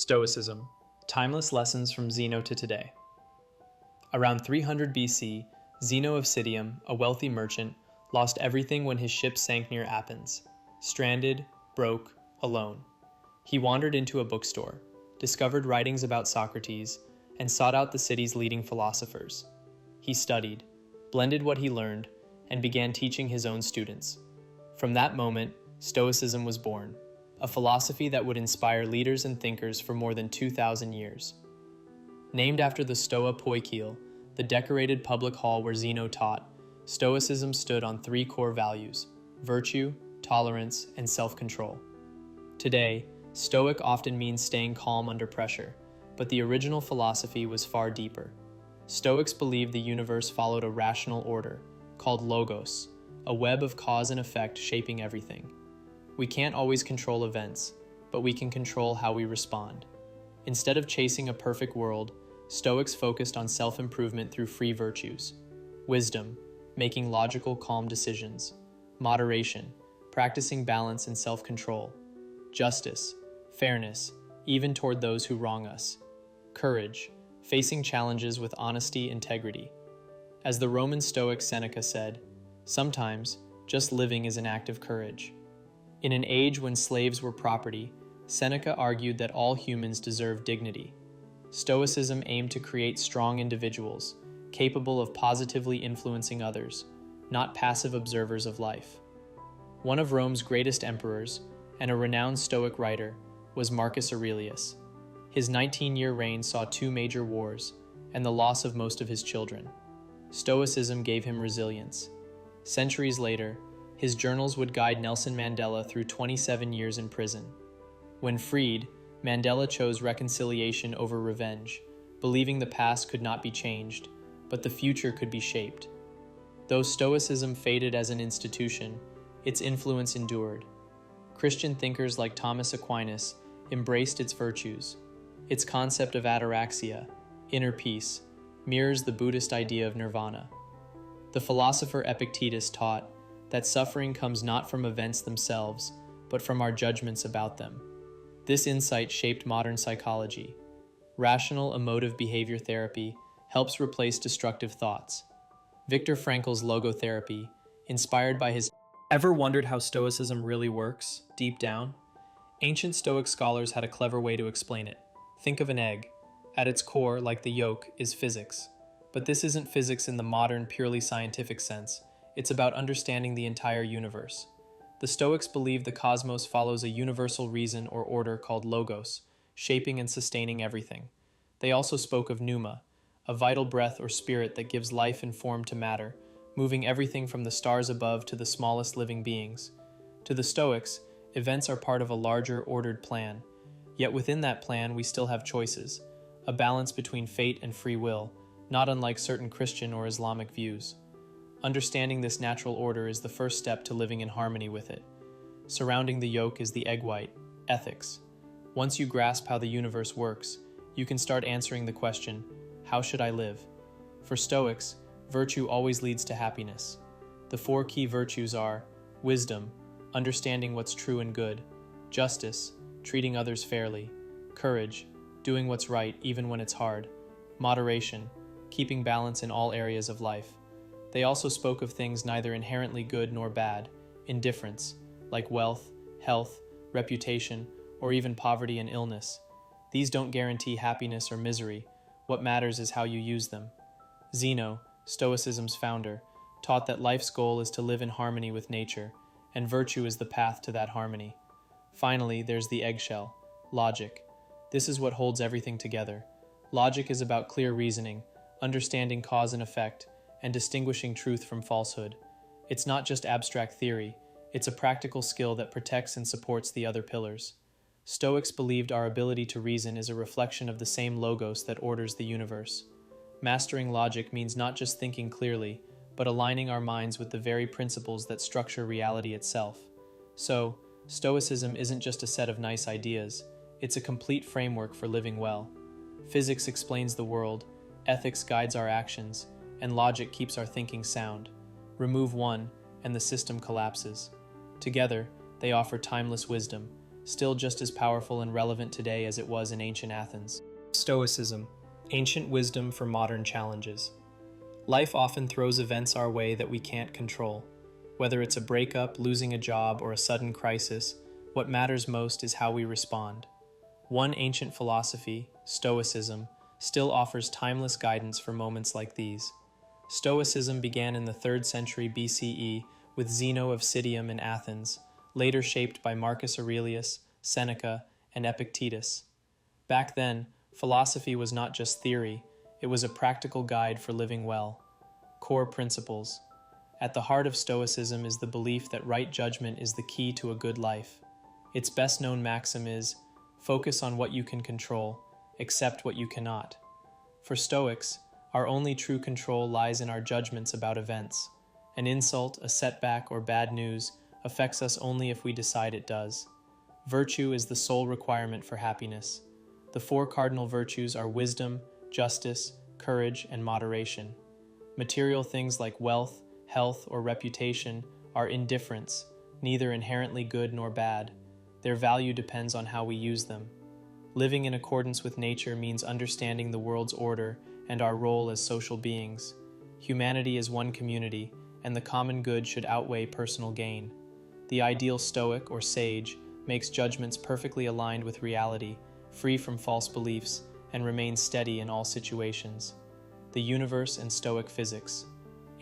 Stoicism, timeless lessons from Zeno to today. Around 300 BC, Zeno of Citium, a wealthy merchant, lost everything when his ship sank near Athens. Stranded, broke, alone. He wandered into a bookstore, discovered writings about Socrates, and sought out the city's leading philosophers. He studied, blended what he learned, and began teaching his own students. From that moment, Stoicism was born, a philosophy that would inspire leaders and thinkers for more than 2,000 years. Named after the Stoa Poikile, the decorated public hall where Zeno taught, Stoicism stood on three core values: virtue, tolerance, and self-control. Today, Stoic often means staying calm under pressure, but the original philosophy was far deeper. Stoics believed the universe followed a rational order, called logos, a web of cause and effect shaping everything. We can't always control events, but we can control how we respond. Instead of chasing a perfect world, Stoics focused on self-improvement through three virtues: wisdom, making logical, calm decisions; moderation, practicing balance and self-control; justice, fairness, even toward those who wrong us; courage, facing challenges with honesty, integrity. As the Roman Stoic Seneca said, sometimes just living is an act of courage. In an age when slaves were property, Seneca argued that all humans deserve dignity. Stoicism aimed to create strong individuals, capable of positively influencing others, not passive observers of life. One of Rome's greatest emperors, and a renowned Stoic writer, was Marcus Aurelius. His 19-year reign saw two major wars, and the loss of most of his children. Stoicism gave him resilience. Centuries later, his journals would guide Nelson Mandela through 27 years in prison. When freed, Mandela chose reconciliation over revenge, believing the past could not be changed, but the future could be shaped. Though Stoicism faded as an institution, its influence endured. Christian thinkers like Thomas Aquinas embraced its virtues. Its concept of ataraxia, inner peace, mirrors the Buddhist idea of nirvana. The philosopher Epictetus taught that suffering comes not from events themselves, but from our judgments about them. This insight shaped modern psychology. Rational emotive behavior therapy helps replace destructive thoughts. Viktor Frankl's logotherapy, inspired by his Ever wondered how Stoicism really works, deep down? Ancient Stoic scholars had a clever way to explain it. Think of an egg. At its core, like the yolk, is physics. But this isn't physics in the modern, purely scientific sense. It's about understanding the entire universe. The Stoics believe the cosmos follows a universal reason or order called logos, shaping and sustaining everything. They also spoke of pneuma, a vital breath or spirit that gives life and form to matter, moving everything from the stars above to the smallest living beings. To the Stoics, events are part of a larger, ordered plan. Yet within that plan, we still have choices, a balance between fate and free will, not unlike certain Christian or Islamic views. Understanding this natural order is the first step to living in harmony with it. Surrounding the yolk is the egg white, ethics. Once you grasp how the universe works, you can start answering the question, how should I live? For Stoics, virtue always leads to happiness. The four key virtues are wisdom, understanding what's true and good; justice, treating others fairly; courage, doing what's right even when it's hard; moderation, keeping balance in all areas of life. They also spoke of things neither inherently good nor bad, indifference, like wealth, health, reputation, or even poverty and illness. These don't guarantee happiness or misery. What matters is how you use them. Zeno, Stoicism's founder, taught that life's goal is to live in harmony with nature, and virtue is the path to that harmony. Finally, there's the eggshell, logic. This is what holds everything together. Logic is about clear reasoning, understanding cause and effect, and distinguishing truth from falsehood. It's not just abstract theory, it's a practical skill that protects and supports the other pillars. Stoics believed our ability to reason is a reflection of the same logos that orders the universe. Mastering logic means not just thinking clearly, but aligning our minds with the very principles that structure reality itself. So, Stoicism isn't just a set of nice ideas, it's a complete framework for living well. Physics explains the world, ethics guides our actions, and logic keeps our thinking sound. Remove one, and the system collapses. Together, they offer timeless wisdom, still just as powerful and relevant today as it was in ancient Athens. Stoicism, ancient wisdom for modern challenges. Life often throws events our way that we can't control. Whether it's a breakup, losing a job, or a sudden crisis, what matters most is how we respond. One ancient philosophy, Stoicism, still offers timeless guidance for moments like these. Stoicism began in the 3rd century BCE with Zeno of Citium in Athens, later shaped by Marcus Aurelius, Seneca, and Epictetus. Back then, philosophy was not just theory, it was a practical guide for living well. Core principles. At the heart of Stoicism is the belief that right judgment is the key to a good life. Its best-known maxim is, focus on what you can control, accept what you cannot. For Stoics, our only true control lies in our judgments about events. An insult, a setback, or bad news affects us only if we decide it does. Virtue is the sole requirement for happiness. The 4 cardinal virtues are wisdom, justice, courage, and moderation. Material things like wealth, health, or reputation are indifferents, neither inherently good nor bad. Their value depends on how we use them. Living in accordance with nature means understanding the world's order and our role as social beings. Humanity is one community, and the common good should outweigh personal gain. The ideal Stoic or sage makes judgments perfectly aligned with reality, free from false beliefs, and remains steady in all situations. The universe and Stoic physics.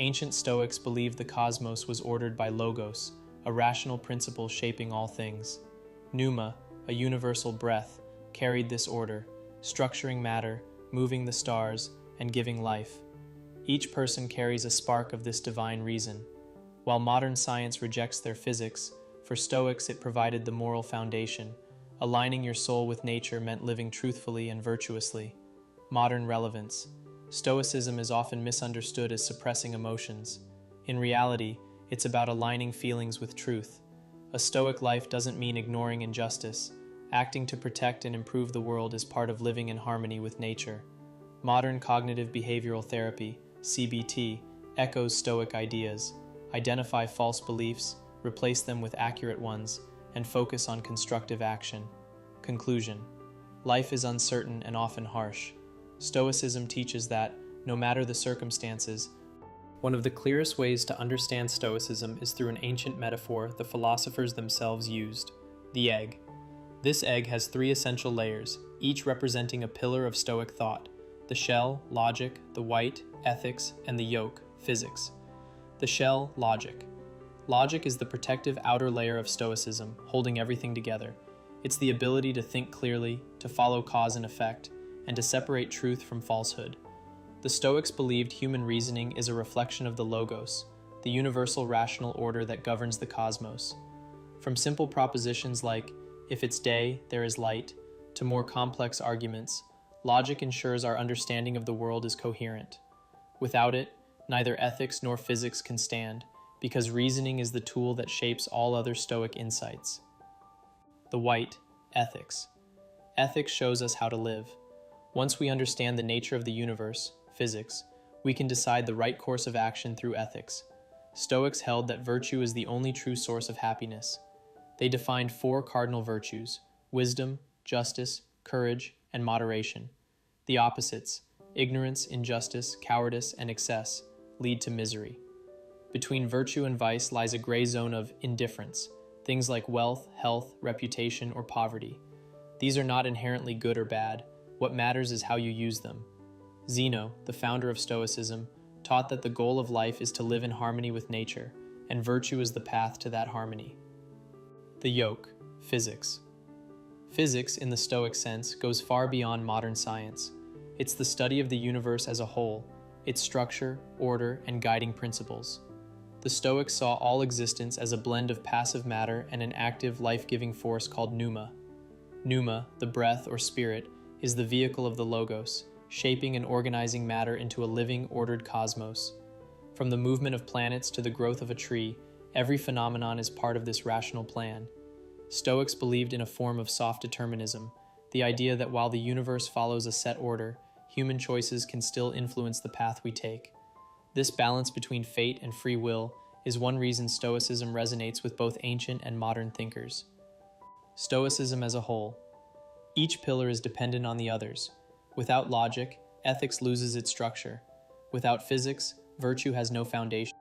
Ancient Stoics believed the cosmos was ordered by logos, a rational principle shaping all things. Pneuma, a universal breath, carried this order, structuring matter, moving the stars, and giving life. Each person carries a spark of this divine reason. While modern science rejects their physics, for Stoics it provided the moral foundation. Aligning your soul with nature meant living truthfully and virtuously. Modern relevance. Stoicism is often misunderstood as suppressing emotions. In reality, it's about aligning feelings with truth. A Stoic life doesn't mean ignoring injustice. Acting to protect and improve the world is part of living in harmony with nature. Modern cognitive behavioral therapy, CBT, echoes Stoic ideas. Identify false beliefs, replace them with accurate ones, and focus on constructive action. Conclusion. Life is uncertain and often harsh. Stoicism teaches that, no matter the circumstances, one of the clearest ways to understand Stoicism is through an ancient metaphor the philosophers themselves used: the egg. This egg has 3 essential layers, each representing a pillar of Stoic thought: the shell, logic; the white, ethics; and the yolk, physics. The shell, logic. Logic is the protective outer layer of Stoicism, holding everything together. It's the ability to think clearly, to follow cause and effect, and to separate truth from falsehood. The Stoics believed human reasoning is a reflection of the logos, the universal rational order that governs the cosmos. From simple propositions like, if it's day, there is light, to more complex arguments, logic ensures our understanding of the world is coherent. Without it, neither ethics nor physics can stand, because reasoning is the tool that shapes all other Stoic insights. The white, ethics. Ethics shows us how to live. Once we understand the nature of the universe, physics, we can decide the right course of action through ethics. Stoics held that virtue is the only true source of happiness. They defined 4 cardinal virtues: wisdom, justice, courage, and moderation. The opposites, ignorance, injustice, cowardice, and excess, lead to misery. Between virtue and vice lies a gray zone of indifference, things like wealth, health, reputation, or poverty. These are not inherently good or bad. What matters is how you use them. Zeno, the founder of Stoicism, taught that the goal of life is to live in harmony with nature, and virtue is the path to that harmony. The yoke, physics. Physics, in the Stoic sense, goes far beyond modern science. It's the study of the universe as a whole, its structure, order, and guiding principles. The Stoics saw all existence as a blend of passive matter and an active, life-giving force called pneuma. Pneuma, the breath or spirit, is the vehicle of the logos, shaping and organizing matter into a living, ordered cosmos. From the movement of planets to the growth of a tree, every phenomenon is part of this rational plan. Stoics believed in a form of soft determinism, the idea that while the universe follows a set order, human choices can still influence the path we take. This balance between fate and free will is one reason Stoicism resonates with both ancient and modern thinkers. Stoicism as a whole. Each pillar is dependent on the others. Without logic, ethics loses its structure. Without physics, virtue has no foundation.